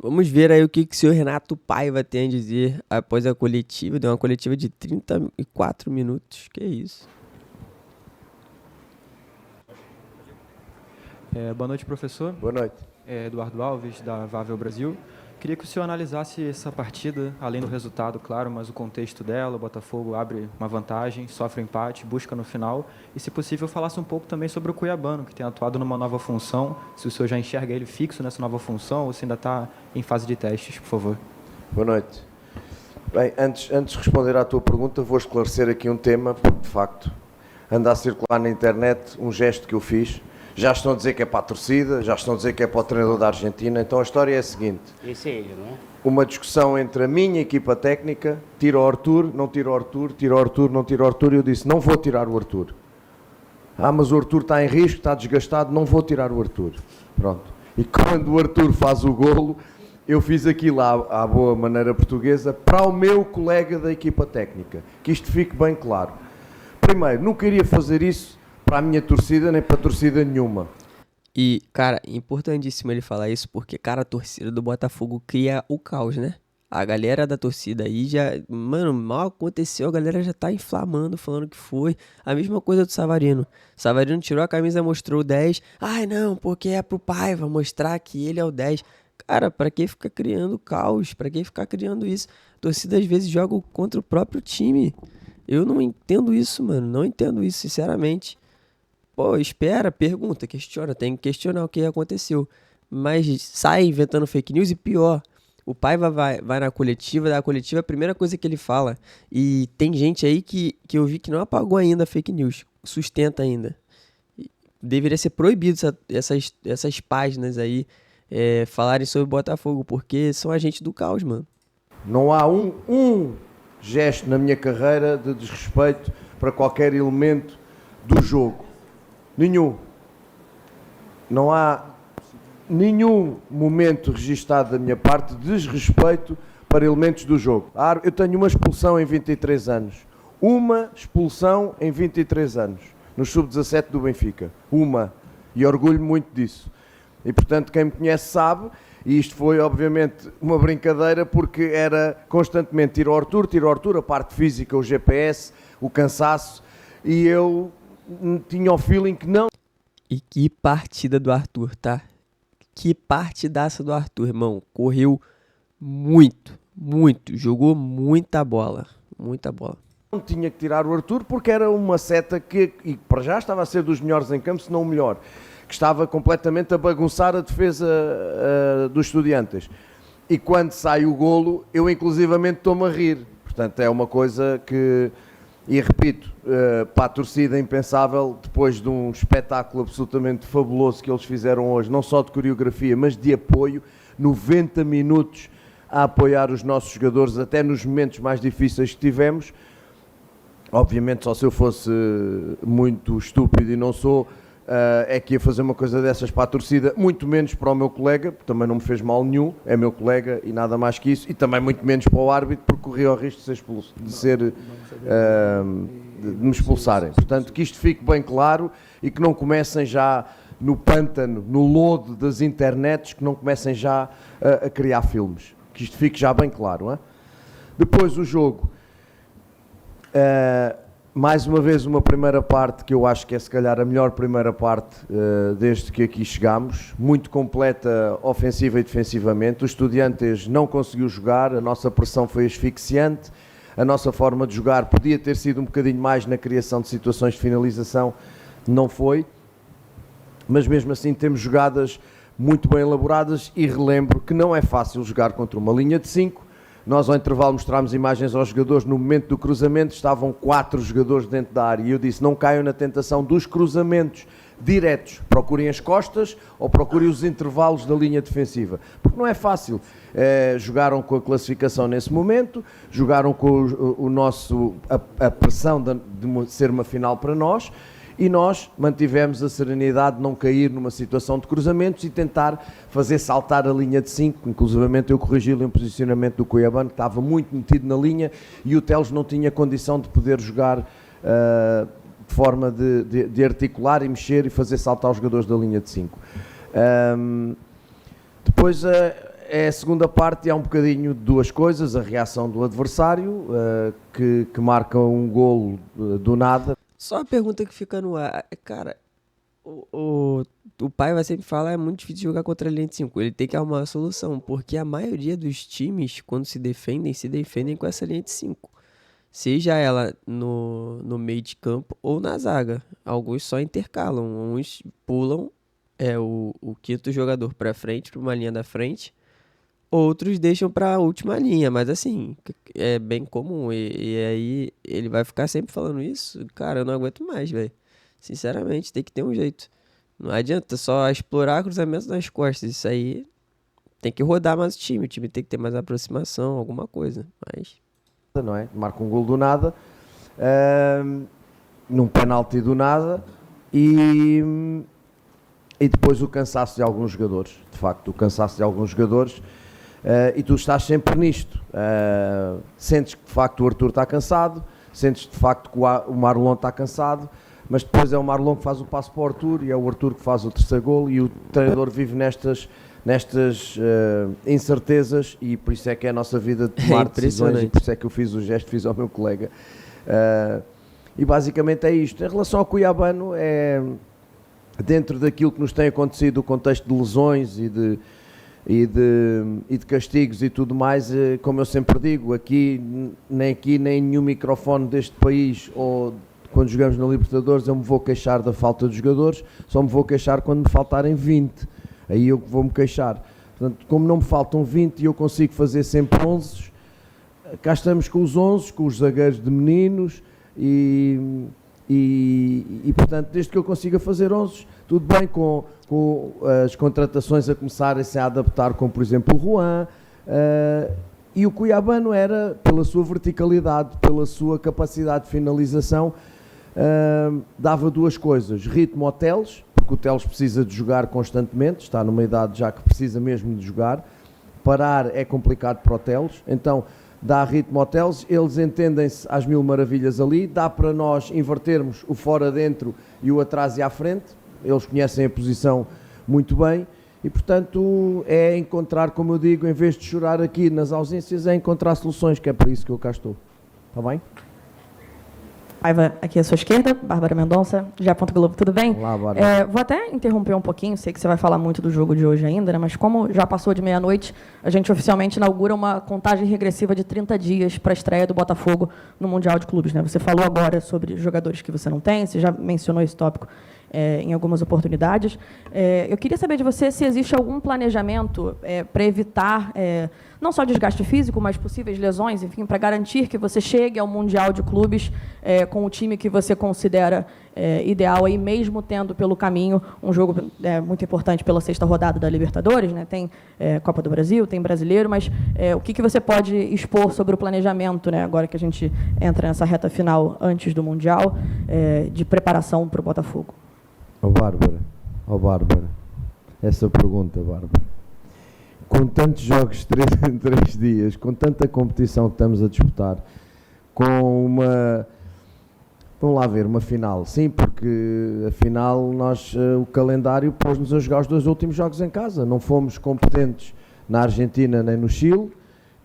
Vamos ver aí o que o senhor Renato Paiva tem a dizer após a coletiva. Deu uma coletiva de 34 minutos. Que isso? Boa noite, professor. Boa noite. Eduardo Alves, da Vável Brasil. Queria que o senhor analisasse essa partida, além do resultado, claro, mas o contexto dela. O Botafogo abre uma vantagem, sofre um empate, busca no final. E, se possível, falasse um pouco também sobre o Cuiabano, que tem atuado numa nova função. Se o senhor já enxerga ele fixo nessa nova função ou se ainda está em fase de testes, por favor. Boa noite. Bem, antes de responder à tua pergunta, vou esclarecer aqui um tema, porque, de facto, anda a circular na internet um gesto que eu fiz. Já estão a dizer que é para a torcida, já estão a dizer que é para o treinador da Argentina. Então a história é a seguinte. Esse é ele, não é? Uma discussão entre a minha equipa técnica, tira o Arthur, não tira o Arthur, tira o Arthur, não tira o Arthur, e eu disse, não vou tirar o Arthur. Mas o Arthur está em risco, está desgastado, não vou tirar o Arthur. Pronto. E quando o Arthur faz o golo, eu fiz aquilo à boa maneira portuguesa para o meu colega da equipa técnica. Que isto fique bem claro. Primeiro, nunca iria fazer isso para a minha torcida, nem para torcida nenhuma. E, cara, importantíssimo ele falar isso, porque, cara, a torcida do Botafogo cria o caos, né? A galera da torcida aí já... Mano, mal aconteceu, a galera já tá inflamando, falando que foi. A mesma coisa do Savarino. Savarino tirou a camisa, mostrou o 10. Ai, não, porque é pro Paiva mostrar que ele é o 10. Cara, pra que ficar criando caos? Pra que ficar criando isso? A torcida às vezes joga contra o próprio time. Eu não entendo isso, mano. Não entendo isso, sinceramente. Pô, espera, pergunta, questiona, tem que questionar o que aconteceu. Mas sai inventando fake news e pior, o Paiva vai na coletiva, da coletiva, a primeira coisa que ele fala, e tem gente aí que eu vi que não apagou ainda a fake news, sustenta ainda. Deveria ser proibido essas páginas aí falarem sobre o Botafogo, porque são agentes do caos, mano. Não há um gesto na minha carreira de desrespeito para qualquer elemento do jogo. Nenhum. Não há nenhum momento registado da minha parte de desrespeito para elementos do jogo. Eu tenho uma expulsão em 23 anos. Uma expulsão em 23 anos. No sub-17 do Benfica. Uma. E orgulho muito disso. E, portanto, quem me conhece sabe, e isto foi, obviamente, uma brincadeira, porque era constantemente tiro ao Arthur, a parte física, o GPS, o cansaço, e eu tinha o feeling que não. E que partida do Arthur, tá? Que partidaça do Arthur, irmão. Correu muito, jogou muita bola. Não tinha que tirar o Arthur porque era uma seta que, e para já estava a ser dos melhores em campo, se não o melhor, que estava completamente a bagunçar a defesa dos Estudiantes. E quando sai o golo, eu inclusivamente estou-me a rir. Portanto, é uma coisa que... E repito, para a torcida impensável, depois de um espetáculo absolutamente fabuloso que eles fizeram hoje, não só de coreografia, mas de apoio, 90 minutos a apoiar os nossos jogadores, até nos momentos mais difíceis que tivemos. Obviamente, só se eu fosse muito estúpido, e não sou, é que ia fazer uma coisa dessas para a torcida, muito menos para o meu colega, porque também não me fez mal nenhum, é meu colega e nada mais que isso, e também muito menos para o árbitro, porque corria o risco de ser expulso, de me expulsarem. Portanto, que isto fique bem claro e que não comecem já no pântano, no lodo das internets, que não comecem já a criar filmes. Que isto fique já bem claro. Hein? Depois o jogo. Mais uma vez uma primeira parte que eu acho que é se calhar a melhor primeira parte desde que aqui chegámos, muito completa ofensiva e defensivamente. Os Estudiantes não conseguiu jogar, a nossa pressão foi asfixiante, a nossa forma de jogar podia ter sido um bocadinho mais na criação de situações de finalização, não foi, mas mesmo assim temos jogadas muito bem elaboradas e relembro que não é fácil jogar contra uma linha de 5. Nós, ao intervalo, mostrámos imagens aos jogadores. No momento do cruzamento, estavam 4 jogadores dentro da área. E eu disse, não caiam na tentação dos cruzamentos diretos. Procurem as costas ou procurem os intervalos da linha defensiva. Porque não é fácil. Jogaram com a classificação nesse momento, jogaram com a pressão de ser uma final para nós. E nós mantivemos a serenidade de não cair numa situação de cruzamentos e tentar fazer saltar a linha de 5. Inclusivamente eu corrigi-lhe um posicionamento do Cuiabano que estava muito metido na linha e o Teles não tinha condição de poder jogar de forma de articular e mexer e fazer saltar os jogadores da linha de 5. Depois é a segunda parte e há um bocadinho de duas coisas, a reação do adversário, que marca um golo do nada. Só a pergunta que fica no ar, cara, o pai vai sempre falar, é muito difícil jogar contra a linha de 5, ele tem que arrumar uma solução, porque a maioria dos times, quando se defendem com essa linha de 5. Seja ela no meio de campo ou na zaga. Alguns só intercalam, uns pulam o quinto jogador para frente, para uma linha da frente, outros deixam para a última linha, mas assim, é bem comum, e aí ele vai ficar sempre falando isso, cara, eu não aguento mais, velho. Sinceramente, tem que ter um jeito. Não adianta só explorar cruzamentos nas costas, isso aí tem que rodar mais o time tem que ter mais aproximação, alguma coisa, mas... Não é? Marca um golo do nada, num penalti do nada, e depois o cansaço de alguns jogadores, de facto, o cansaço de alguns jogadores, e tu estás sempre nisto, sentes que de facto o Arthur está cansado, sentes de facto que o Marlon está cansado, mas depois é o Marlon que faz o passo para o Arthur e é o Arthur que faz o terceiro golo, e o treinador vive nestas incertezas, e por isso é que é a nossa vida de tomar decisões, e por isso é que eu fiz o gesto, fiz ao meu colega, e basicamente é isto. Em relação ao Cuiabano, dentro daquilo que nos tem acontecido, o contexto de lesões e de castigos e tudo mais, como eu sempre digo, aqui nem nenhum microfone deste país, ou quando jogamos na Libertadores, eu me vou queixar da falta de jogadores, só me vou queixar quando me faltarem 20, aí eu vou-me queixar. Portanto, como não me faltam 20 e eu consigo fazer sempre 11, cá estamos com os 11, com os zagueiros de meninos, e portanto, desde que eu consiga fazer 11, tudo bem, com as contratações a começarem-se a adaptar, como por exemplo o Juan, e o Cuiabano era, pela sua verticalidade, pela sua capacidade de finalização, dava duas coisas: ritmo ao Teles, porque o Teles precisa de jogar constantemente, está numa idade já que precisa mesmo de jogar, parar é complicado para o Teles, então dá ritmo ao Teles, eles entendem-se às mil maravilhas ali, dá para nós invertermos o fora dentro e o atrás e à frente, eles conhecem a posição muito bem, e portanto é encontrar, como eu digo, em vez de chorar aqui nas ausências, é encontrar soluções, que é para isso que eu cá estou. Está bem? Paiva, aqui à sua esquerda, Bárbara Mendonça, GE. Globo, tudo bem? Olá, Bárbara. Vou até interromper um pouquinho, sei que você vai falar muito do jogo de hoje ainda, né, mas como já passou de meia-noite, a gente oficialmente inaugura uma contagem regressiva de 30 dias para a estreia do Botafogo no Mundial de Clubes, né? Você falou agora sobre jogadores que você não tem, você já mencionou esse tópico em algumas oportunidades. Eu queria saber de você se existe algum planejamento para evitar não só desgaste físico, mas possíveis lesões, enfim, para garantir que você chegue ao Mundial de Clubes com o time que você considera ideal, aí, mesmo tendo pelo caminho um jogo muito importante pela sexta rodada da Libertadores, né? Tem Copa do Brasil, tem Brasileiro, mas o que você pode expor sobre o planejamento, né, agora que a gente entra nessa reta final antes do Mundial, de preparação para o Botafogo? Bárbara, essa pergunta, Bárbara, com tantos jogos em 3 dias, com tanta competição que estamos a disputar, com vamos lá ver, uma final, sim, porque afinal o calendário pôs-nos a jogar os 2 últimos jogos em casa, não fomos competentes na Argentina nem no Chile,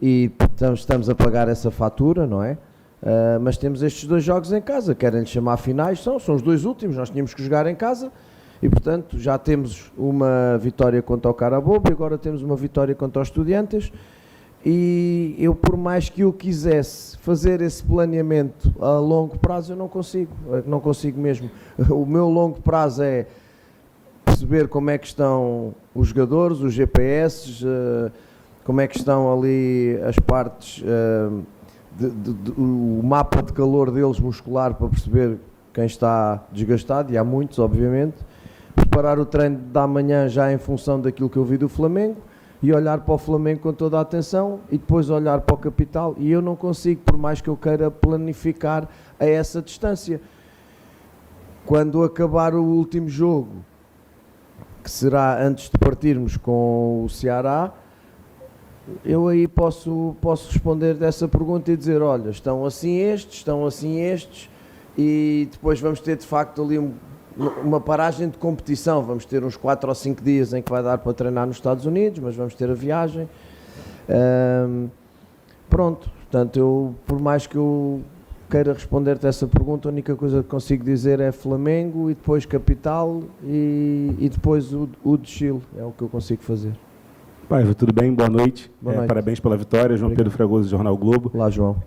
e estamos a pagar essa fatura, não é? Mas temos estes 2 jogos em casa, querem chamar finais, são os 2 últimos, nós tínhamos que jogar em casa, e portanto já temos uma vitória contra o Carabobo e agora temos uma vitória contra os Estudiantes, e eu, por mais que eu quisesse fazer esse planeamento a longo prazo, eu não consigo mesmo. O meu longo prazo é perceber como é que estão os jogadores, os GPS, como é que estão ali as partes, o mapa de calor deles muscular, para perceber quem está desgastado, e há muitos, obviamente. Preparar o treino da manhã já em função daquilo que eu vi do Flamengo, e olhar para o Flamengo com toda a atenção, e depois olhar para o Capital, e eu não consigo, por mais que eu queira planificar a essa distância. Quando acabar o último jogo, que será antes de partirmos com o Ceará, eu aí posso responder dessa pergunta e dizer, olha, estão assim estes, e depois vamos ter de facto ali uma paragem de competição. Vamos ter uns 4 ou 5 dias em que vai dar para treinar nos Estados Unidos, mas vamos ter a viagem. Pronto, portanto, por mais que eu queira responder-te essa pergunta, a única coisa que consigo dizer é Flamengo e depois Capital e depois o de Chile, é o que eu consigo fazer. Paiva, tudo bem? Boa noite. Boa noite. Parabéns pela vitória. João Pedro Fragoso, Jornal Globo. Olá, João.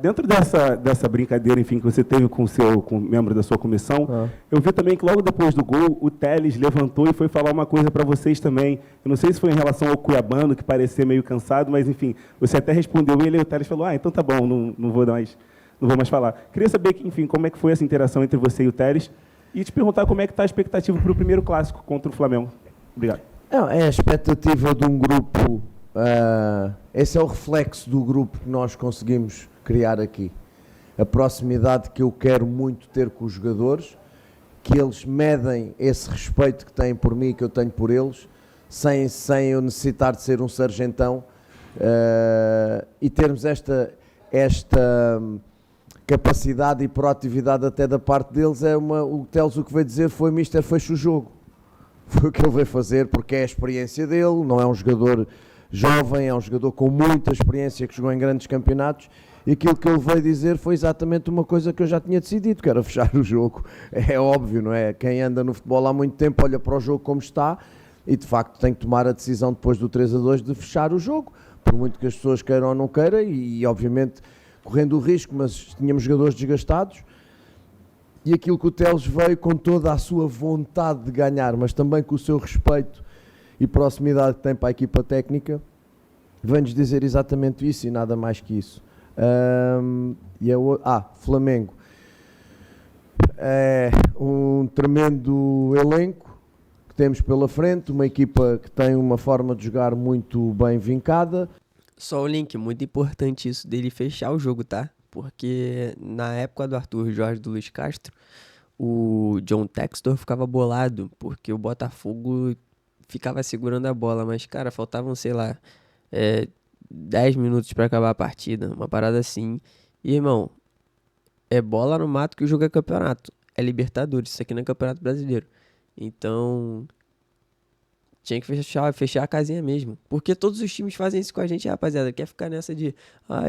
Dentro dessa brincadeira, enfim, que você teve com o membro da sua comissão, eu vi também que logo depois do gol, o Telles levantou e foi falar uma coisa para vocês também. Eu não sei se foi em relação ao Cuiabano, que parecia meio cansado, mas, enfim, você até respondeu ele e o Telles falou, então tá bom, não vou mais falar. Queria saber, enfim, como é que foi essa interação entre você e o Telles e te perguntar como é que está a expectativa para o primeiro clássico contra o Flamengo. Obrigado. É a expectativa de um grupo, esse é o reflexo do grupo que nós conseguimos criar aqui. A proximidade que eu quero muito ter com os jogadores, que eles medem esse respeito que têm por mim e que eu tenho por eles, sem eu necessitar de ser um sargentão, e termos esta capacidade e proatividade até da parte deles. O Telles o que veio dizer foi: Mister, fecha o jogo. Foi o que ele veio fazer, porque é a experiência dele, não é um jogador jovem, é um jogador com muita experiência que jogou em grandes campeonatos, e aquilo que ele veio dizer foi exatamente uma coisa que eu já tinha decidido, que era fechar o jogo. É óbvio, não é? Quem anda no futebol há muito tempo olha para o jogo como está e de facto tem que tomar a decisão depois do 3-2 de fechar o jogo, por muito que as pessoas queiram ou não queiram, e obviamente correndo o risco, mas tínhamos jogadores desgastados. E aquilo que o Telles veio com toda a sua vontade de ganhar, mas também com o seu respeito e proximidade que tem para a equipa técnica, vem-nos dizer exatamente isso e nada mais que isso. Flamengo. É um tremendo elenco que temos pela frente, uma equipa que tem uma forma de jogar muito bem vincada. Só o link, muito importante isso dele fechar o jogo, tá? Porque na época do Arthur Jorge e do Luiz Castro, o John Textor ficava bolado, porque o Botafogo ficava segurando a bola, mas, cara, faltavam, 10 minutos para acabar a partida, uma parada assim. E, irmão, é bola no mato que o jogo é campeonato, é Libertadores, isso aqui não é Campeonato Brasileiro. Então, tinha que fechar a casinha mesmo. Porque todos os times fazem isso com a gente, rapaziada. Quer ficar nessa de,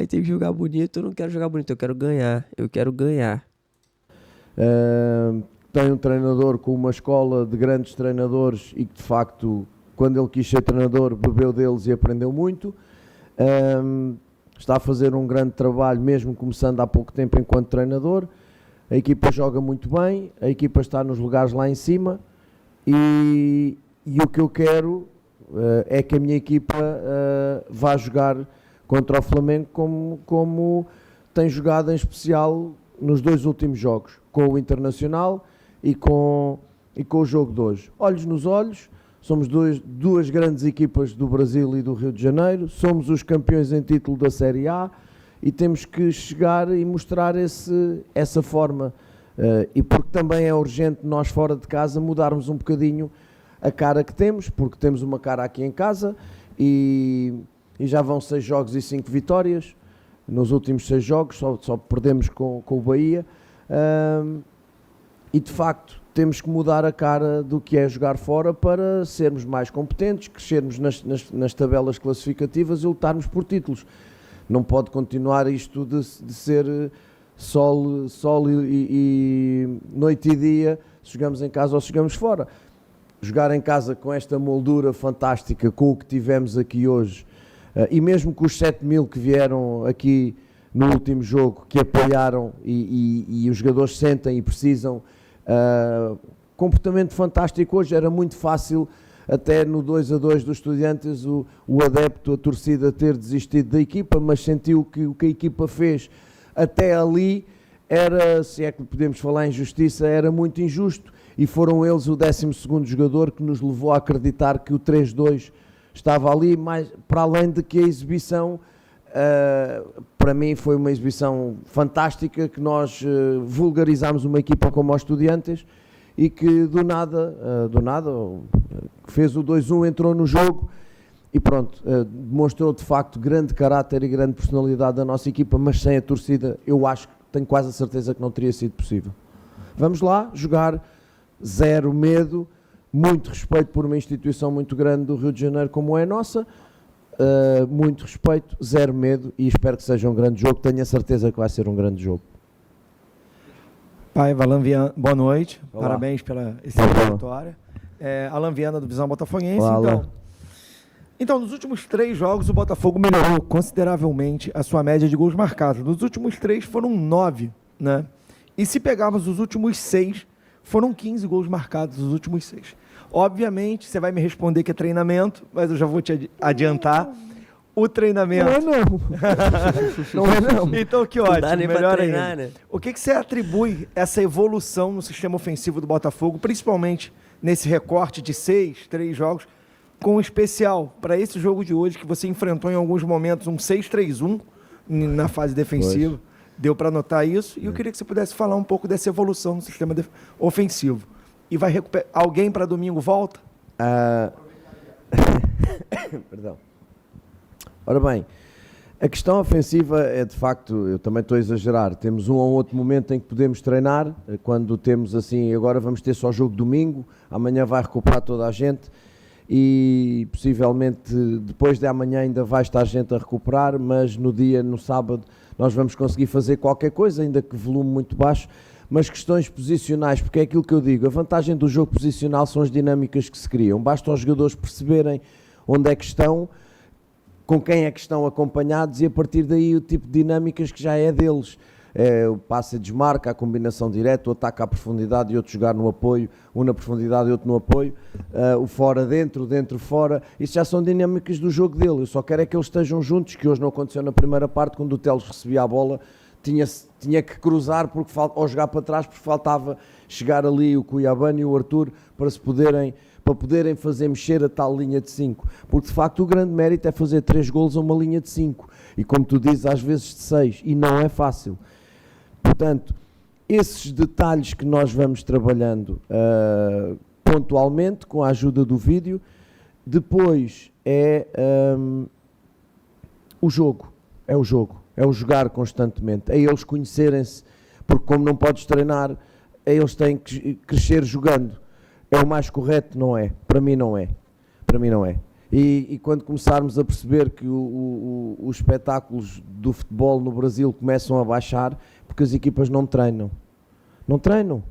tem que jogar bonito. Eu não quero jogar bonito, eu quero ganhar. Tem um treinador com uma escola de grandes treinadores e que, de facto, quando ele quis ser treinador, bebeu deles e aprendeu muito. Está a fazer um grande trabalho, mesmo começando há pouco tempo enquanto treinador. A equipa joga muito bem, a equipa está nos lugares lá em cima e o que eu quero é que a minha equipa vá jogar contra o Flamengo como tem jogado, em especial nos 2 últimos jogos, com o Internacional e com o jogo de hoje. Olhos nos olhos, somos duas grandes equipas do Brasil e do Rio de Janeiro, somos os campeões em título da Série A e temos que chegar e mostrar essa forma. E porque também é urgente nós fora de casa mudarmos um bocadinho a cara que temos, porque temos uma cara aqui em casa e já vão 6 jogos e 5 vitórias nos últimos 6 jogos, só perdemos com o Bahia, e de facto temos que mudar a cara do que é jogar fora para sermos mais competentes, crescermos nas tabelas classificativas e lutarmos por títulos. Não pode continuar isto de ser sol e noite e dia, se jogamos em casa ou se jogamos fora. Jogar em casa com esta moldura fantástica, com o que tivemos aqui hoje, e mesmo com os 7.000 que vieram aqui no último jogo, que apoiaram e os jogadores sentem e precisam, comportamento fantástico hoje. Era muito fácil, até no 2-2 dos Estudiantes, o adepto, a torcida ter desistido da equipa, mas sentiu que o que a equipa fez até ali era, se é que podemos falar em justiça, era muito injusto. E foram eles o 12º jogador que nos levou a acreditar que o 3-2 estava ali, mas para além de que a exibição, para mim foi uma exibição fantástica, que nós vulgarizámos uma equipa como os Estudiantes e que do nada fez o 2-1, entrou no jogo e pronto, demonstrou de facto grande caráter e grande personalidade da nossa equipa, mas sem a torcida eu tenho quase a certeza que não teria sido possível. Vamos lá jogar zero medo, muito respeito por uma instituição muito grande do Rio de Janeiro como é a nossa, muito respeito, zero medo e espero que seja um grande jogo, tenho a certeza que vai ser um grande jogo. Paiva, Alan Viana, boa noite, Olá. Parabéns pela excelente vitória. Alan Viana do Visão Botafoguense. Olá, Então, nos últimos 3 jogos, o Botafogo melhorou consideravelmente a sua média de gols marcados. Nos últimos 3 foram 9, né? E se pegarmos os últimos 6, foram 15 gols marcados nos últimos 6. Obviamente, você vai me responder que é treinamento, mas eu já vou te adiantar. O treinamento... Não é não. Não é não. Então, que ótimo, Não dá nem pra melhor treinar, ainda. né? O que você atribui essa evolução no sistema ofensivo do Botafogo, principalmente nesse recorte de 3 jogos, com especial para esse jogo de hoje, que você enfrentou em alguns momentos um 6-3-1 na fase defensiva. Deu para notar isso. E eu queria que você pudesse falar um pouco dessa evolução no sistema ofensivo. E vai recuperar... Alguém para domingo volta? Perdão. Ora bem, a questão ofensiva é de facto, eu também estou a exagerar, temos um ou outro momento em que podemos treinar, quando temos assim, agora vamos ter só jogo domingo, amanhã vai recuperar toda a gente e possivelmente depois de amanhã ainda vai estar gente a recuperar, mas no sábado nós vamos conseguir fazer qualquer coisa, ainda que volume muito baixo, mas questões posicionais, porque é aquilo que eu digo, a vantagem do jogo posicional são as dinâmicas que se criam, basta aos jogadores perceberem onde é que estão, com quem é que estão acompanhados e a partir daí o tipo de dinâmicas que já é deles. O passe e desmarca, a combinação direta, o ataque à profundidade e outro jogar no apoio, um na profundidade e outro no apoio, o fora dentro, dentro fora, isso já são dinâmicas do jogo dele. Eu só quero é que eles estejam juntos, que hoje não aconteceu na primeira parte, quando o Teles recebia a bola, tinha que cruzar ou jogar para trás porque faltava chegar ali o Cuiabano e o Arthur para poderem fazer mexer a tal linha de 5, porque de facto o grande mérito é fazer 3 golos a uma linha de 5 e como tu dizes às vezes de 6 e não é fácil, portanto esses detalhes que nós vamos trabalhando pontualmente com a ajuda do vídeo, depois é o jogo, é o jogar constantemente, é eles conhecerem-se, porque como não podes treinar, eles têm que crescer jogando. É o mais correto? Não é. Para mim não é. Para mim não é. E quando começarmos a perceber que os espetáculos do futebol no Brasil começam a baixar, porque as equipas não treinam. Não treinam.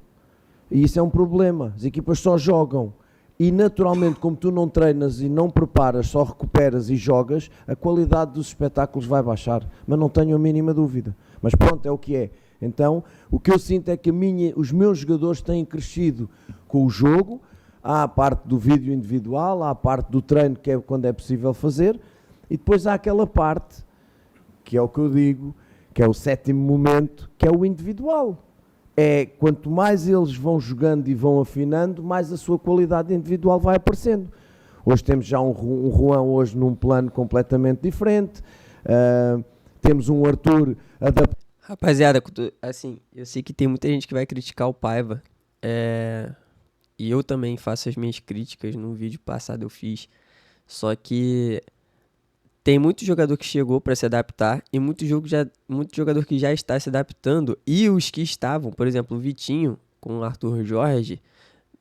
E isso é um problema. As equipas só jogam. E naturalmente, como tu não treinas e não preparas, só recuperas e jogas, a qualidade dos espetáculos vai baixar. Mas não tenho a mínima dúvida. Mas pronto, é o que é. Então, o que eu sinto é que os meus jogadores têm crescido com o jogo, há a parte do vídeo individual, há a parte do treino, que é quando é possível fazer, e depois há aquela parte, que é o que eu digo, que é o 7º momento, que é o individual. Quanto mais eles vão jogando e vão afinando, mais a sua qualidade individual vai aparecendo. Hoje temos já um Juan hoje num plano completamente diferente, temos um Arthur adaptado. Rapaziada, assim, eu sei que tem muita gente que vai criticar o Paiva, e eu também faço as minhas críticas, no vídeo passado eu fiz, só que tem muito jogador que chegou para se adaptar e muito jogador que já está se adaptando, e os que estavam, por exemplo, o Vitinho com o Arthur Jorge,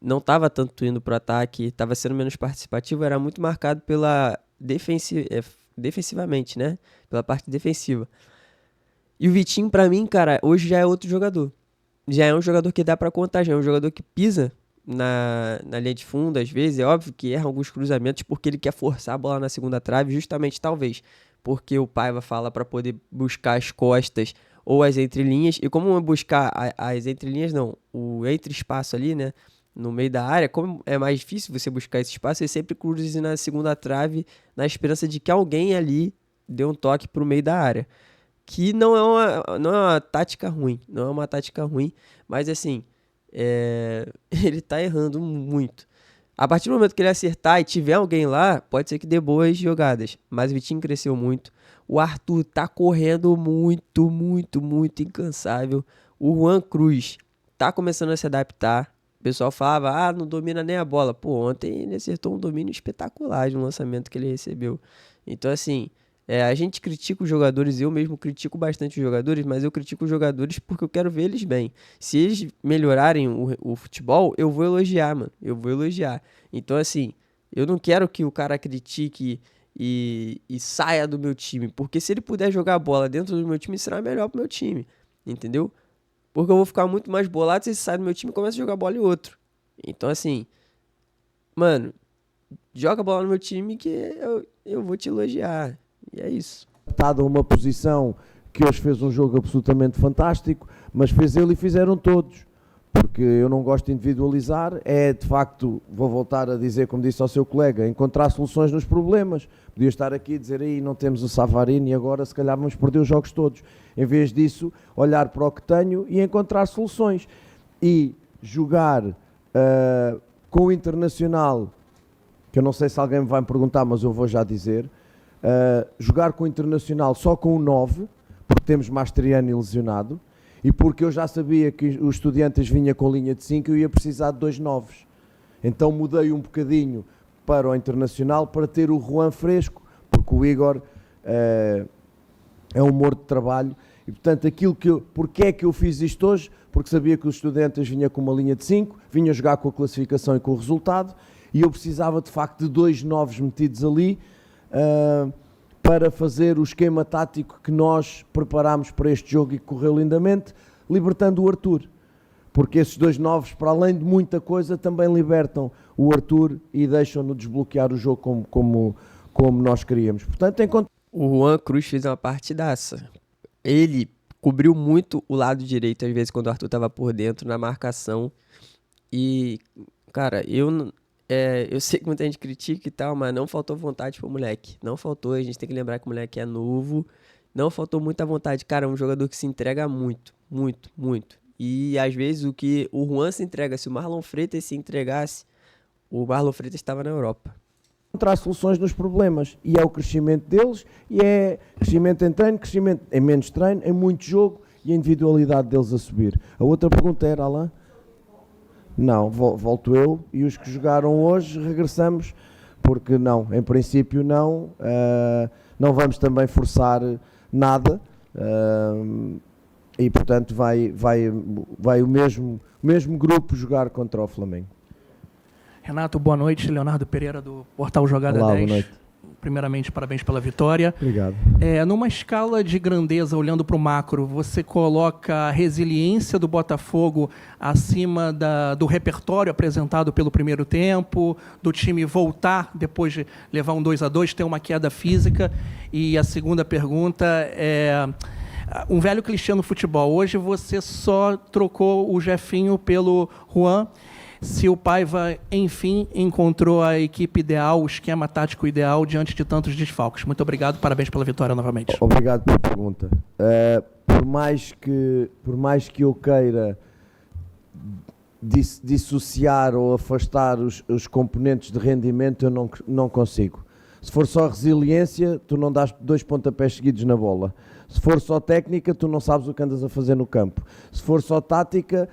não estava tanto indo pro ataque, estava sendo menos participativo, era muito marcado pela defensivamente, né, pela parte defensiva. E o Vitinho, pra mim, cara, hoje já é outro jogador. Já é um jogador que dá pra contar, já é um jogador que pisa na linha de fundo, às vezes. É óbvio que erra alguns cruzamentos porque ele quer forçar a bola na segunda trave, justamente, talvez, porque o Paiva fala pra poder buscar as costas ou as entrelinhas. E como buscar as entrelinhas, não, o entre-espaço ali, né, no meio da área, como é mais difícil você buscar esse espaço, ele sempre cruza na segunda trave na esperança de que alguém ali dê um toque pro meio da área. Que não é uma tática ruim, mas assim, ele tá errando muito. A partir do momento que ele acertar e tiver alguém lá, pode ser que dê boas jogadas, mas o Vitinho cresceu muito, o Arthur tá correndo muito, muito, muito incansável, o Juan Cruz tá começando a se adaptar, o pessoal falava, não domina nem a bola, ontem ele acertou um domínio espetacular de um lançamento que ele recebeu, então assim, A gente critica os jogadores, eu mesmo critico bastante os jogadores, mas eu critico os jogadores porque eu quero ver eles bem. Se eles melhorarem o futebol, eu vou elogiar, mano. Eu vou elogiar. Então, assim, eu não quero que o cara critique e saia do meu time, porque se ele puder jogar bola dentro do meu time, será melhor pro meu time, entendeu? Porque eu vou ficar muito mais bolado se ele sai do meu time e começa a jogar bola em outro. Então, assim, mano, joga bola no meu time que eu vou te elogiar. E é isso. Adaptado a uma posição que hoje fez um jogo absolutamente fantástico, mas fez ele e fizeram todos. Porque eu não gosto de individualizar, de facto, vou voltar a dizer, como disse ao seu colega, encontrar soluções nos problemas. Podia estar aqui a dizer, aí não temos o Savarino e agora se calhar vamos perder os jogos todos. Em vez disso, olhar para o que tenho e encontrar soluções. E jogar com o Internacional, que eu não sei se alguém me vai me perguntar, mas eu vou já dizer, jogar com o Internacional só com o 9, porque temos Masteriano lesionado, e porque eu já sabia que os Estudiantes vinha com linha de 5 e eu ia precisar de 2 novos. Então mudei um bocadinho para o Internacional para ter o Juan fresco, porque o Igor é um morto de trabalho. E portanto, porque é que eu fiz isto hoje? Porque sabia que os Estudiantes vinha com uma linha de 5, vinha jogar com a classificação e com o resultado, e eu precisava de facto de 2 novos metidos ali, para fazer o esquema tático que nós preparámos para este jogo e que correu lindamente, libertando o Arthur. Porque esses 2 novos, para além de muita coisa, também libertam o Arthur e deixam-no desbloquear o jogo como nós queríamos. Portanto, o Juan Cruz fez uma partidaça. Ele cobriu muito o lado direito, às vezes, quando o Arthur estava por dentro, na marcação. E, cara, eu sei que muita gente critica e tal, mas não faltou vontade pro moleque. Não faltou, a gente tem que lembrar que o moleque é novo. Não faltou muita vontade. Cara, é um jogador que se entrega muito, muito, muito. E às vezes o que o Juan se entrega, se o Marlon Freitas se entregasse, o Marlon Freitas estava na Europa. Encontrar soluções nos problemas. E é o crescimento deles, e é crescimento em treino, crescimento em menos treino, em muito jogo e a individualidade deles a subir. A outra pergunta era, Alain? Não, volto eu e os que jogaram hoje regressamos, porque não, em princípio não vamos também forçar nada e portanto vai o mesmo grupo jogar contra o Flamengo. Renato, boa noite. Leonardo Pereira do Portal Jogada Olá, 10. Boa noite. Primeiramente, parabéns pela vitória. Obrigado. Numa escala de grandeza, olhando para o macro, você coloca a resiliência do Botafogo acima do repertório apresentado pelo primeiro tempo, do time voltar depois de levar um 2-2, ter uma queda física? E a segunda pergunta é um velho clichê no futebol. Hoje você só trocou o Jefinho pelo Juan. Se o Paiva, enfim, encontrou a equipe ideal, o esquema tático ideal diante de tantos desfalques. Muito obrigado, parabéns pela vitória novamente. Obrigado pela pergunta. Por mais que eu queira dissociar ou afastar os componentes de rendimento, eu não consigo. Se for só resiliência, tu não dás 2 pontapés seguidos na bola. Se for só técnica, tu não sabes o que andas a fazer no campo. Se for só tática,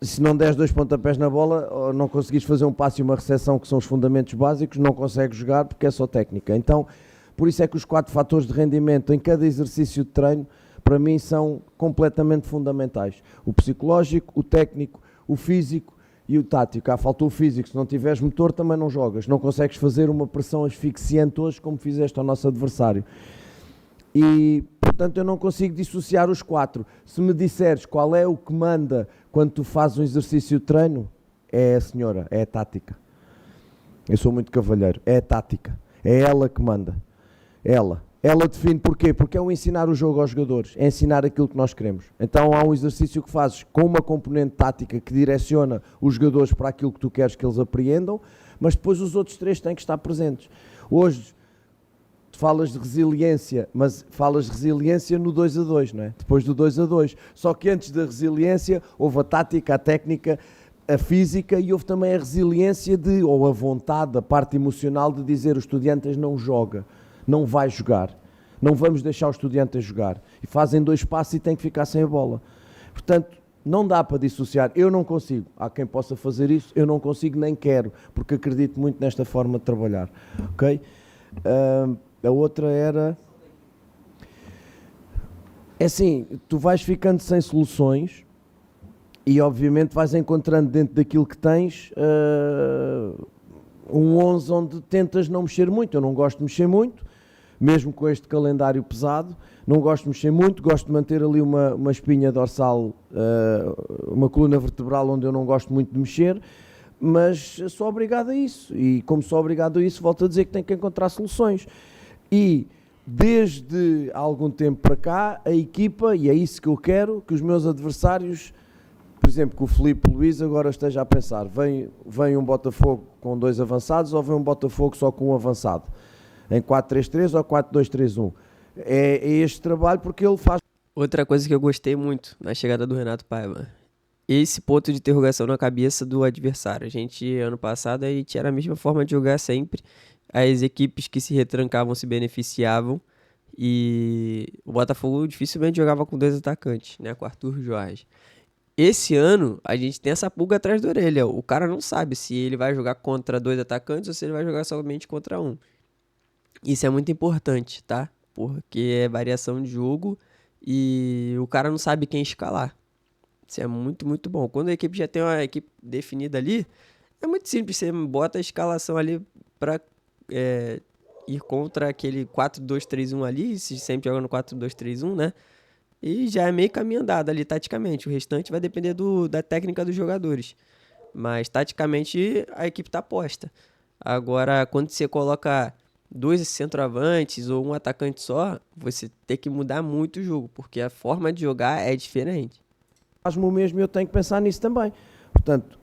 se não des 2 pontapés na bola, ou não conseguires fazer um passe e uma recepção, que são os fundamentos básicos, não consegues jogar porque é só técnica. Então, por isso é que os 4 fatores de rendimento em cada exercício de treino, para mim, são completamente fundamentais. O psicológico, o técnico, o físico e o tático. Faltou o físico. Se não tiveres motor, também não jogas. Não consegues fazer uma pressão asfixiante hoje como fizeste ao nosso adversário. E, portanto, eu não consigo dissociar os 4. Se me disseres qual é o que manda quando tu fazes um exercício de treino, é a senhora, é a tática. Eu sou muito cavalheiro, é a tática. É ela que manda. Ela define porquê? Porque é o ensinar o jogo aos jogadores, é ensinar aquilo que nós queremos. Então há um exercício que fazes com uma componente tática que direciona os jogadores para aquilo que tu queres que eles apreendam, mas depois os outros 3 têm que estar presentes. Hoje, tu falas de resiliência, mas falas de resiliência no 2-2, não é? Depois do 2-2. Só que antes da resiliência houve a tática, a técnica, a física e houve também a resiliência ou a vontade, a parte emocional de dizer: o Estudiantes não joga, não vai jogar, não vamos deixar o Estudiantes jogar. E fazem 2 passos e têm que ficar sem a bola. Portanto, não dá para dissociar. Eu não consigo. Há quem possa fazer isso, eu não consigo nem quero, porque acredito muito nesta forma de trabalhar. Ok? A outra era É assim, tu vais ficando sem soluções e obviamente vais encontrando dentro daquilo que tens um 11 onde tentas não mexer muito. Eu não gosto de mexer muito, mesmo com este calendário pesado, não gosto de mexer muito, gosto de manter ali uma espinha dorsal, uma coluna vertebral onde eu não gosto muito de mexer, mas sou obrigado a isso, e como sou obrigado a isso, volto a dizer que tenho que encontrar soluções. E desde há algum tempo para cá, a equipa, e é isso que eu quero, que os meus adversários, por exemplo, que o Filipe Luís agora esteja a pensar, vem um Botafogo com 2 avançados ou vem um Botafogo só com um avançado? Em 4-3-3 ou 4-2-3-1? É este trabalho porque ele faz... Outra coisa que eu gostei muito na chegada do Renato Paiva, esse ponto de interrogação na cabeça do adversário. A gente, ano passado, a gente era a mesma forma de jogar sempre. As equipes que se retrancavam se beneficiavam e o Botafogo dificilmente jogava com 2 atacantes, né, com Arthur Jorge. Esse ano, a gente tem essa pulga atrás da orelha. O cara não sabe se ele vai jogar contra 2 atacantes ou se ele vai jogar somente contra 1. Isso é muito importante, tá? Porque é variação de jogo e o cara não sabe quem escalar. Isso é muito, muito bom. Quando a equipe já tem uma equipe definida ali, é muito simples. Você bota a escalação ali para ir contra aquele 4-2-3-1 ali, se sempre joga no 4-2-3-1, né? E já é meio caminho andado ali taticamente. O restante vai depender da técnica dos jogadores. Mas taticamente a equipe está posta. Agora, quando você coloca 2 centroavantes ou um atacante só, você tem que mudar muito o jogo, porque a forma de jogar é diferente. Faz-me o mesmo e eu tenho que pensar nisso também. Portanto,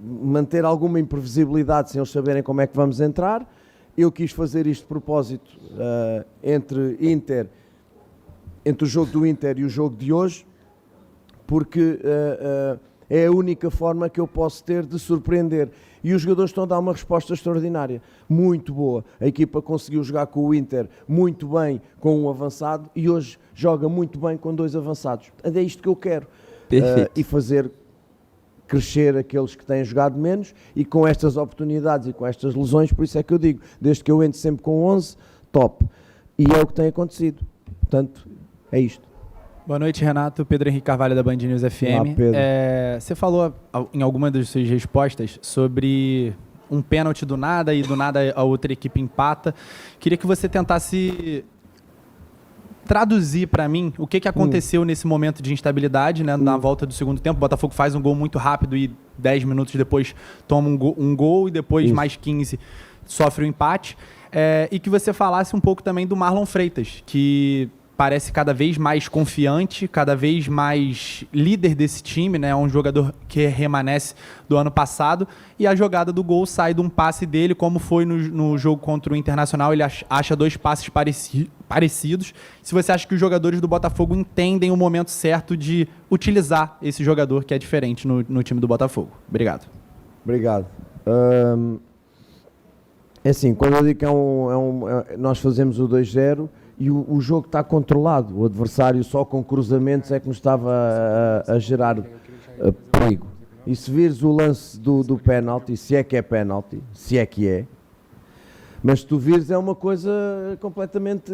manter alguma imprevisibilidade sem eles saberem como é que vamos entrar. Eu quis fazer isto de propósito entre o jogo do Inter e o jogo de hoje, porque é a única forma que eu posso ter de surpreender. E os jogadores estão a dar uma resposta extraordinária, muito boa. A equipa conseguiu jogar com o Inter muito bem com um avançado e hoje joga muito bem com 2 avançados. É isto que eu quero. E fazer crescer aqueles que têm jogado menos, e com estas oportunidades e com estas lesões, por isso é que eu digo, desde que eu entro sempre com 11, top. E é o que tem acontecido. Portanto, é isto. Boa noite, Renato. Pedro Henrique Carvalho, da Band News FM. Olá, Pedro. Você falou em alguma das suas respostas sobre um pênalti do nada e do nada a outra equipe empata. Queria que você tentasse traduzir para mim o que aconteceu nesse momento de instabilidade, né, na volta do segundo tempo. O Botafogo faz um gol muito rápido e 10 minutos depois toma um gol e depois mais 15 sofre o empate. E que você falasse um pouco também do Marlon Freitas, que parece cada vez mais confiante, cada vez mais líder desse time, né? É um jogador que remanesce do ano passado, e a jogada do gol sai de um passe dele, como foi no jogo contra o Internacional. Ele acha 2 passes parecidos. Se você acha que os jogadores do Botafogo entendem o momento certo de utilizar esse jogador que é diferente no time do Botafogo. Obrigado. Obrigado. É assim, quando eu digo que nós fazemos o 2-0 e o jogo está controlado, o adversário só com cruzamentos é que nos estava a gerar perigo. E se vires o lance do pênalti, se é que é pênalti, se é que é, mas se tu vires é uma coisa completamente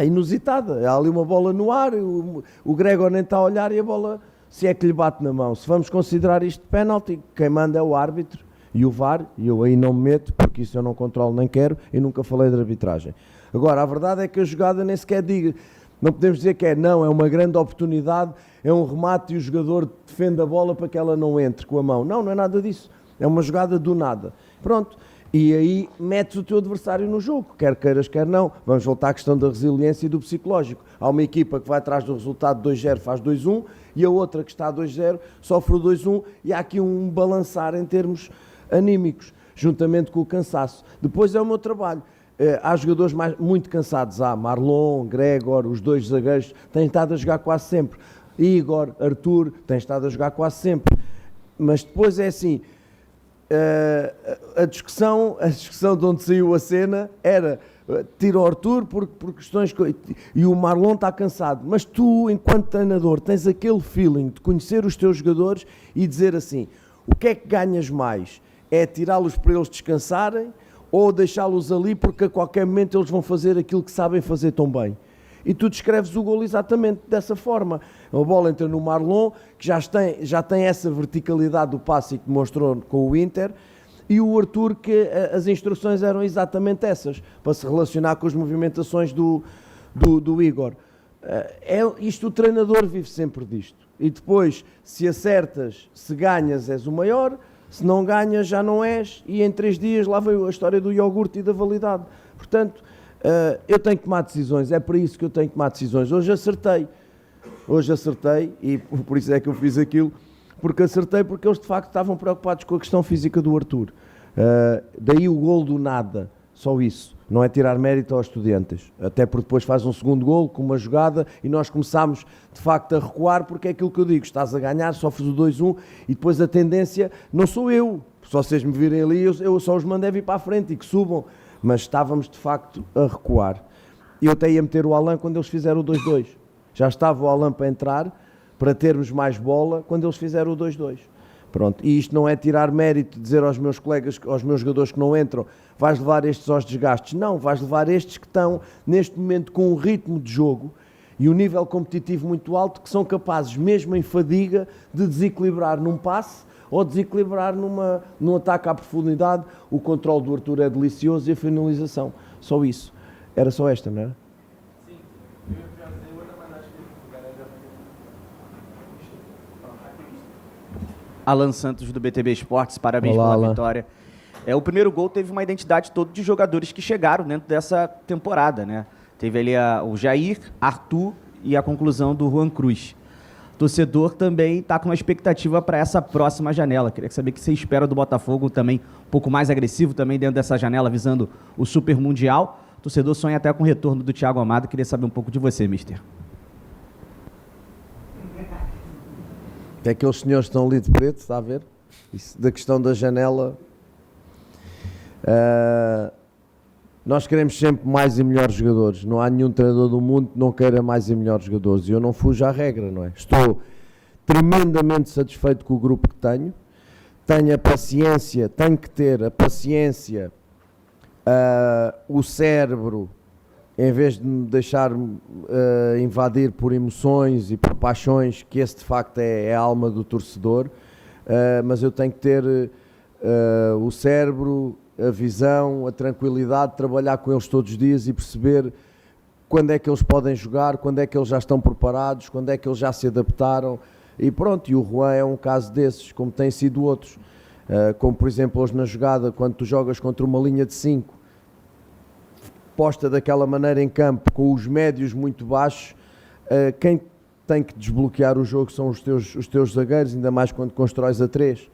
inusitada. Há ali uma bola no ar, o Gregor nem está a olhar e a bola, se é que lhe bate na mão. Se vamos considerar isto pênalti, quem manda é o árbitro e o VAR, e eu aí não me meto, porque isso eu não controlo nem quero, e nunca falei de arbitragem. Agora, a verdade é que a jogada nem sequer diga, não podemos dizer que é uma grande oportunidade, é um remate e o jogador defende a bola para que ela não entre com a mão. Não é nada disso. É uma jogada do nada. Pronto. E aí metes o teu adversário no jogo, quer queiras, quer não. Vamos voltar à questão da resiliência e do psicológico. Há uma equipa que vai atrás do resultado 2-0, faz 2-1, e a outra que está a 2-0 sofre o 2-1, e há aqui um balançar em termos anímicos, juntamente com o cansaço. Depois é o meu trabalho. Há jogadores muito cansados, há Marlon, Gregor, os 2 zagueiros têm estado a jogar quase sempre, Igor, Arthur, têm estado a jogar quase sempre, mas depois é assim, a discussão de onde saiu a cena era tira o Arthur por questões, e o Marlon está cansado, mas tu, enquanto treinador, tens aquele feeling de conhecer os teus jogadores e dizer assim, o que é que ganhas mais? É tirá-los para eles descansarem ou deixá-los ali porque a qualquer momento eles vão fazer aquilo que sabem fazer tão bem? e tu descreves o golo exatamente dessa forma. A bola entra no Marlon, que já tem essa verticalidade do passe que demonstrou com o Inter, e o Arthur, que as instruções eram exatamente essas, para se relacionar com as movimentações do Igor. Isto o treinador vive sempre disto. E depois, se acertas, se ganhas, és o maior, se não ganhas, já não és, e em 3 dias lá veio a história do iogurte e da validade. Portanto, eu tenho que tomar decisões, é para isso que eu tenho que tomar decisões. Hoje acertei, e por isso é que eu fiz aquilo, porque acertei, porque eles de facto estavam preocupados com a questão física do Arthur. Daí o golo do nada, só isso. Não é tirar mérito aos Estudiantes, até porque depois faz um segundo golo com uma jogada e nós começámos de facto a recuar, porque é aquilo que eu digo, estás a ganhar, sofres o 2-1 e depois a tendência, não sou eu, se vocês me virem ali, eu só os mandei vir para a frente e que subam, mas estávamos de facto a recuar. E eu até ia meter o Alan quando eles fizeram o 2-2, já estava o Alan para entrar, para termos mais bola, quando eles fizeram o 2-2. Pronto, e isto não é tirar mérito, dizer aos meus colegas, aos meus jogadores que não entram, vais levar estes aos desgastes. Não, vais levar estes que estão neste momento com um ritmo de jogo e um nível competitivo muito alto, que são capazes, mesmo em fadiga, de desequilibrar num passe ou desequilibrar num ataque à profundidade. O controle do Arthur é delicioso e a finalização. Só isso. Era só esta, não era? Alan Santos, do BTB Esportes, parabéns Olá, pela Alan. vitória. O primeiro gol teve uma identidade toda de jogadores que chegaram dentro dessa temporada, né? Teve ali o Jair, Arthur e a conclusão do Juan Cruz. O torcedor também está com uma expectativa para essa próxima janela. Queria saber o que você espera do Botafogo também, um pouco mais agressivo também dentro dessa janela, visando o Super Mundial. O torcedor sonha até com o retorno do Thiago Amado. Queria saber um pouco de você, mister. É aqueles senhores que estão ali de preto, está a ver? Isso, da questão da janela. Nós queremos sempre mais e melhores jogadores. Não há nenhum treinador do mundo que não queira mais e melhores jogadores. E eu não fujo à regra, não é? Estou tremendamente satisfeito com o grupo que tenho. Tenho a paciência, tenho que ter a paciência, o cérebro, em vez de me deixar invadir por emoções e por paixões, que esse de facto é a alma do torcedor, mas eu tenho que ter o cérebro, a visão, a tranquilidade de trabalhar com eles todos os dias e perceber quando é que eles podem jogar, quando é que eles já estão preparados, quando é que eles já se adaptaram. E pronto, e o Juan é um caso desses, como têm sido outros. Como por exemplo hoje na jogada, quando tu jogas contra uma linha de 5, posta daquela maneira em campo, com os médios muito baixos, quem tem que desbloquear o jogo são os teus zagueiros, ainda mais quando constróis a 3.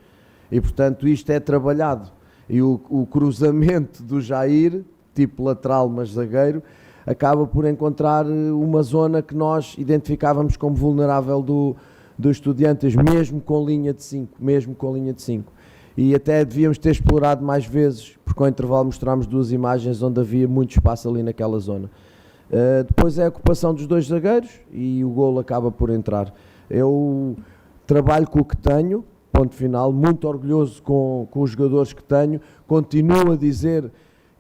E portanto isto é trabalhado. E o cruzamento do Jair, tipo lateral mas zagueiro, acaba por encontrar uma zona que nós identificávamos como vulnerável do Estudiantes, mesmo com linha de 5, E até devíamos ter explorado mais vezes, porque ao intervalo mostrámos 2 imagens onde havia muito espaço ali naquela zona. Depois é a ocupação dos 2 zagueiros e o golo acaba por entrar. Eu trabalho com o que tenho, ponto final, muito orgulhoso com os jogadores que tenho, continuo a dizer,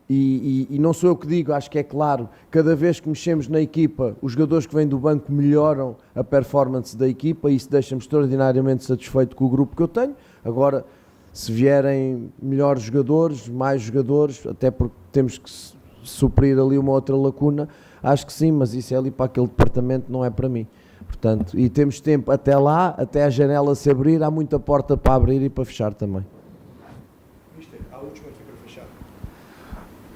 e não sou eu que digo, acho que é claro, cada vez que mexemos na equipa, os jogadores que vêm do banco melhoram a performance da equipa e isso deixa-me extraordinariamente satisfeito com o grupo que eu tenho. Agora, se vierem melhores jogadores, mais jogadores, até porque temos que suprir ali uma outra lacuna, acho que sim, mas isso é ali para aquele departamento, não é para mim. Portanto, e temos tempo até lá, até a janela se abrir, há muita porta para abrir e para fechar também. A última aqui para fechar.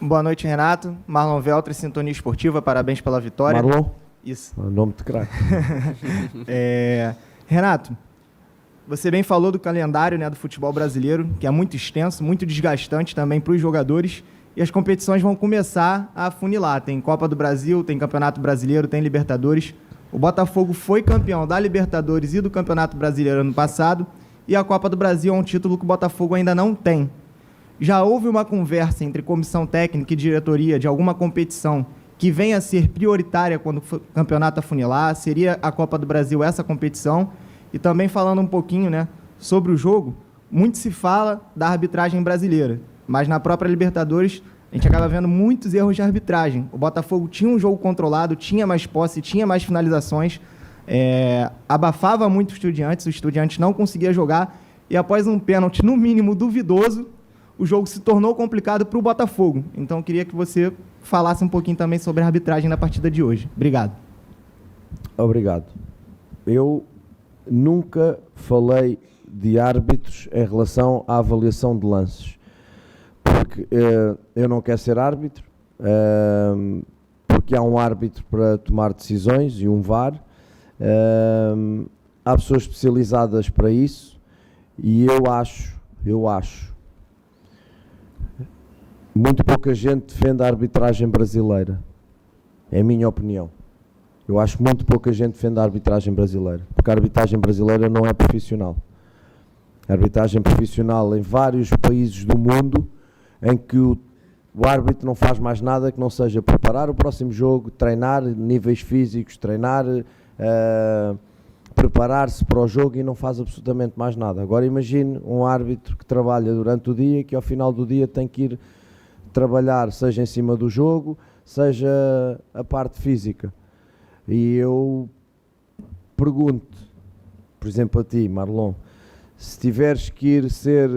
Boa noite, Renato. Marlon Veltri, Sintonia Esportiva, parabéns pela vitória. Marlon? Isso. O nome de craque. Renato, você bem falou do calendário, né, do futebol brasileiro, que é muito extenso, muito desgastante também para os jogadores, e as competições vão começar a afunilar. Tem Copa do Brasil, tem Campeonato Brasileiro, tem Libertadores. O Botafogo foi campeão da Libertadores e do Campeonato Brasileiro ano passado, e a Copa do Brasil é um título que o Botafogo ainda não tem. Já houve uma conversa entre comissão técnica e diretoria de alguma competição que venha a ser prioritária quando o campeonato afunilar? Seria a Copa do Brasil essa competição? E também falando um pouquinho, né, sobre o jogo, muito se fala da arbitragem brasileira, mas na própria Libertadores a gente acaba vendo muitos erros de arbitragem. O Botafogo tinha um jogo controlado, tinha mais posse, tinha mais finalizações, abafava muito o Estudiantes não conseguia jogar, e após um pênalti, no mínimo, duvidoso, o jogo se tornou complicado para o Botafogo. Então, eu queria que você falasse um pouquinho também sobre a arbitragem na partida de hoje. Obrigado. Obrigado. Eu nunca falei de árbitros em relação à avaliação de lances, porque eu não quero ser árbitro, porque há um árbitro para tomar decisões e um VAR, há pessoas especializadas para isso, e eu acho, muito pouca gente defende a arbitragem brasileira, é a minha opinião. Eu acho muito pouca gente defende a arbitragem brasileira, porque a arbitragem brasileira não é profissional. A arbitragem profissional em vários países do mundo, em que o árbitro não faz mais nada que não seja preparar o próximo jogo, treinar níveis físicos, treinar, preparar-se para o jogo, e não faz absolutamente mais nada. Agora imagine um árbitro que trabalha durante o dia, que ao final do dia tem que ir trabalhar, seja em cima do jogo, seja a parte física. E eu pergunto, por exemplo a ti, Marlon, se tiveres que ir ser,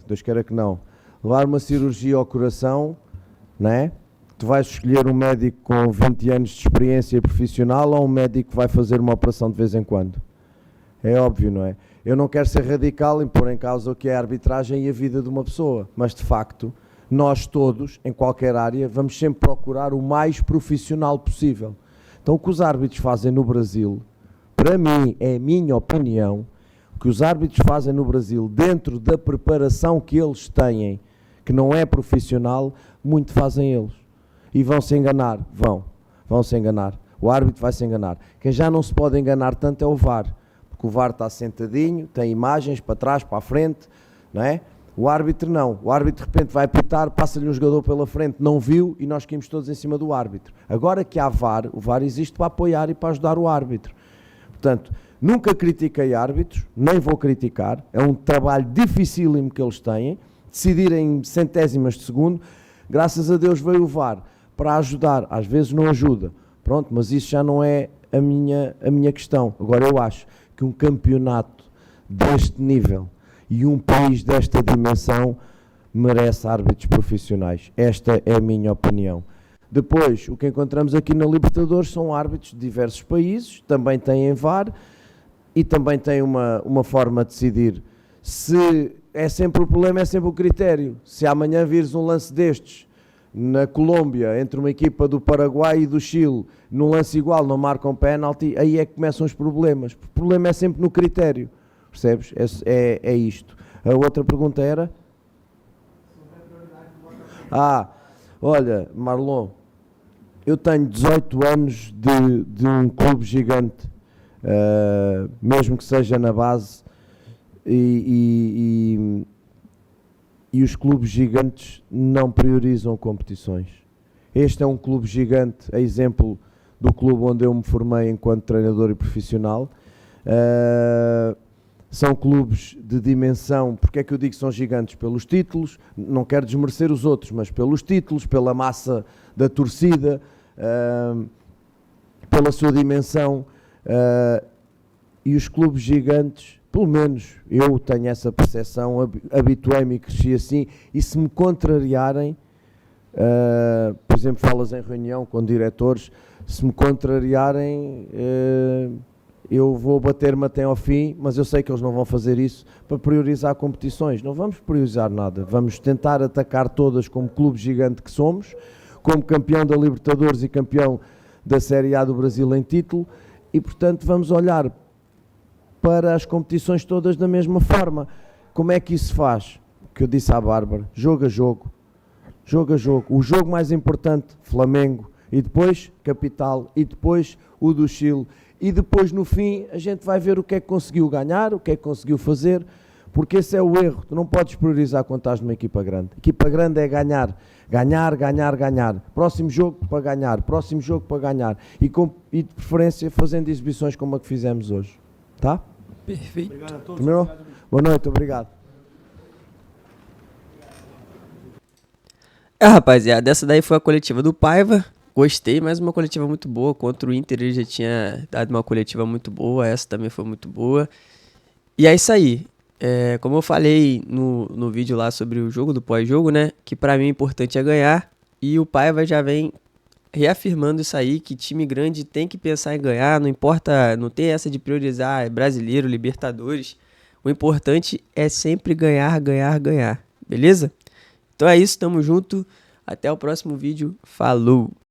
Deus queira que não, levar uma cirurgia ao coração, não é? Tu vais escolher um médico com 20 anos de experiência profissional ou um médico que vai fazer uma operação de vez em quando? É óbvio, não é? Eu não quero ser radical em pôr em causa o que é a arbitragem e a vida de uma pessoa, mas de facto, nós todos, em qualquer área, vamos sempre procurar o mais profissional possível. Então o que os árbitros fazem no Brasil, para mim, é a minha opinião, o que os árbitros fazem no Brasil, dentro da preparação que eles têm, que não é profissional, muito fazem eles. E vão se enganar, vão se enganar. O árbitro vai se enganar. Quem já não se pode enganar tanto é o VAR, porque o VAR está sentadinho, tem imagens para trás, para a frente, não é? O árbitro não. O árbitro de repente vai apitar, passa-lhe um jogador pela frente, não viu, e nós caímos todos em cima do árbitro. Agora que há VAR, o VAR existe para apoiar e para ajudar o árbitro. Portanto, nunca critiquei árbitros, nem vou criticar, é um trabalho dificílimo que eles têm, decidir em centésimas de segundo. Graças a Deus veio o VAR para ajudar, às vezes não ajuda, pronto, mas isso já não é a minha questão. Agora eu acho que um campeonato deste nível e um país desta dimensão merece árbitros profissionais. Esta é a minha opinião. Depois, o que encontramos aqui na Libertadores são árbitros de diversos países, também têm VAR e também têm uma forma de decidir. Se é sempre o problema, é sempre o critério. Se amanhã vires um lance destes na Colômbia, entre uma equipa do Paraguai e do Chile, num lance igual não marcam pênalti, aí é que começam os problemas. O problema é sempre no critério. Percebes? É isto. A outra pergunta era? Olha, Marlon, eu tenho 18 anos de um clube gigante, mesmo que seja na base, e os clubes gigantes não priorizam competições. Este é um clube gigante, a exemplo do clube onde eu me formei enquanto treinador e profissional. São clubes de dimensão. Porque é que eu digo que são gigantes? Pelos títulos, não quero desmerecer os outros, mas pelos títulos, pela massa da torcida, pela sua dimensão, e os clubes gigantes, pelo menos eu tenho essa percepção, habituei-me e cresci assim, e se me contrariarem, por exemplo, falas em reunião com diretores, se me contrariarem, eu vou bater-me até ao fim, mas eu sei que eles não vão fazer isso para priorizar competições. Não vamos priorizar nada, vamos tentar atacar todas como clube gigante que somos, como campeão da Libertadores e campeão da Série A do Brasil em título, e portanto vamos olhar para as competições todas da mesma forma. Como é que isso se faz? O que eu disse à Bárbara, jogo a jogo, jogo a jogo. O jogo mais importante, Flamengo, e depois Capital, e depois o do Chile, e depois no fim a gente vai ver o que é que conseguiu ganhar, o que é que conseguiu fazer, porque esse é o erro. Tu não podes priorizar quando estás numa equipa grande. Equipa grande é ganhar, ganhar, ganhar, ganhar. Próximo jogo para ganhar, próximo jogo para ganhar, e de preferência fazendo exibições como a que fizemos hoje. Tá? Perfeito. Obrigado a todos. Primeiro, boa noite, obrigado. Rapaziada, essa daí foi a coletiva do Paiva. Gostei, mais uma coletiva muito boa. Contra o Inter ele já tinha dado uma coletiva muito boa, essa também foi muito boa. E é isso aí. Como eu falei no vídeo lá sobre o jogo, do pós-jogo, né? Que pra mim o importante é ganhar. E o Paiva já vem reafirmando isso aí, que time grande tem que pensar em ganhar. Não importa, não tem essa de priorizar brasileiro, Libertadores. O importante é sempre ganhar, ganhar, ganhar. Beleza? Então é isso, tamo junto. Até o próximo vídeo. Falou!